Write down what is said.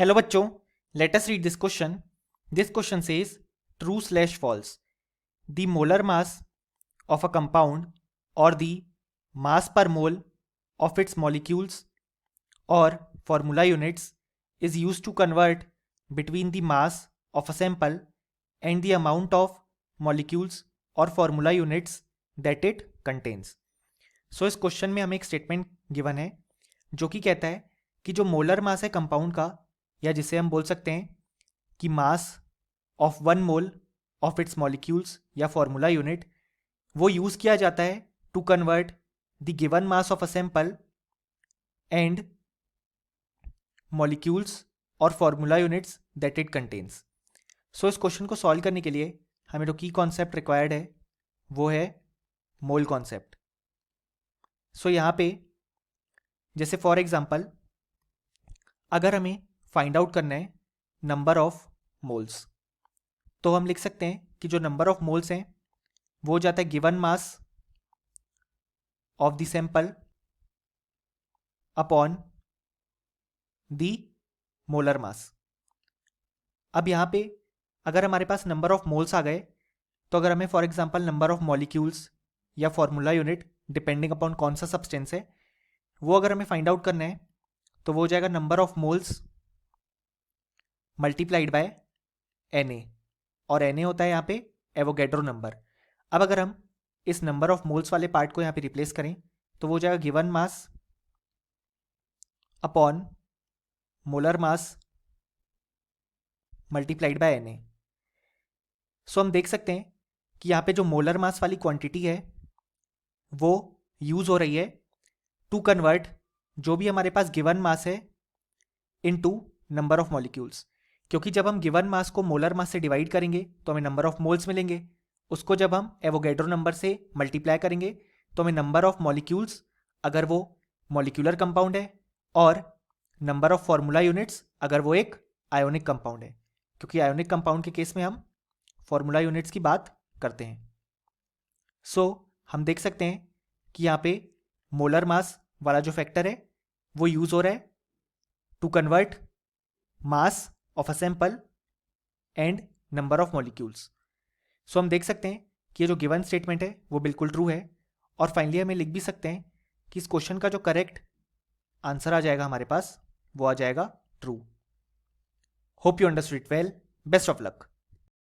Hello बच्चों, let us read this question. This question says true slash false. The molar mass of a compound or the mass per mole of its molecules or formula units is used to convert between the mass of a sample and the amount of molecules or formula units that it contains. So इस question में हमें एक statement given है जो कि कहता है कि जो मोलर मास है कंपाउंड का, या जिसे हम बोल सकते हैं कि mass of one mole of its molecules या फॉर्मूला यूनिट, वो यूज किया जाता है to convert the given mass of a sample and molecules और formula units that it contains. So इस क्वेश्चन को सॉल्व करने के लिए हमें जो की कॉन्सेप्ट रिक्वायर्ड है वो है मोल कॉन्सेप्ट. सो यहाँ पे जैसे फॉर एग्जांपल अगर हमें फाइंड आउट करना है नंबर ऑफ मोल्स, तो हम लिख सकते हैं कि जो नंबर ऑफ मोल्स हैं वो हो जाता है given mass of the sample upon the molar मास. अब यहाँ पे अगर हमारे पास नंबर ऑफ मोल्स आ गए, तो अगर हमें for example number of molecules या फॉर्मूला यूनिट डिपेंडिंग अपॉन कौन सा सब्सटेंस है वो अगर हमें फाइंड आउट करना है, तो वो हो जाएगा number of moles multiplied by Na, और Na होता है यहाँ पे एवोगैड्रो नंबर. अब अगर हम इस नंबर ऑफ मोल्स वाले पार्ट को यहाँ पे रिप्लेस करें तो वो हो जाएगा given mass upon molar mass multiplied by Na. सो हम देख सकते हैं कि यहाँ पे जो मोलर मास वाली क्वांटिटी है वो यूज हो रही है टू कन्वर्ट जो भी हमारे पास गिवन मास है इनटू नंबर ऑफ मॉलिक्यूल्स, क्योंकि जब हम गिवन मास को मोलर मास से डिवाइड करेंगे तो हमें नंबर ऑफ मोल्स मिलेंगे. उसको जब हम एवोगैड्रो नंबर से मल्टीप्लाई करेंगे तो हमें नंबर ऑफ मॉलिक्यूल्स अगर वो मॉलिक्यूलर कंपाउंड है, और नंबर ऑफ फॉर्मूला यूनिट्स अगर वो एक आयोनिक कंपाउंड है, क्योंकि आयोनिक कंपाउंड के केस में हम फॉर्मूला यूनिट्स की बात करते हैं. सो हम देख सकते हैं कि यहाँ पे मोलर मास वाला जो फैक्टर है वो यूज हो रहा है to convert mass of a sample and number of molecules. So हम देख सकते हैं कि ये जो गिवन स्टेटमेंट है वो बिल्कुल ट्रू है, और फाइनली हमें लिख भी सकते हैं कि इस क्वेश्चन का जो करेक्ट आंसर आ जाएगा हमारे पास वो आ जाएगा true. Hope you understood it well. Best of luck.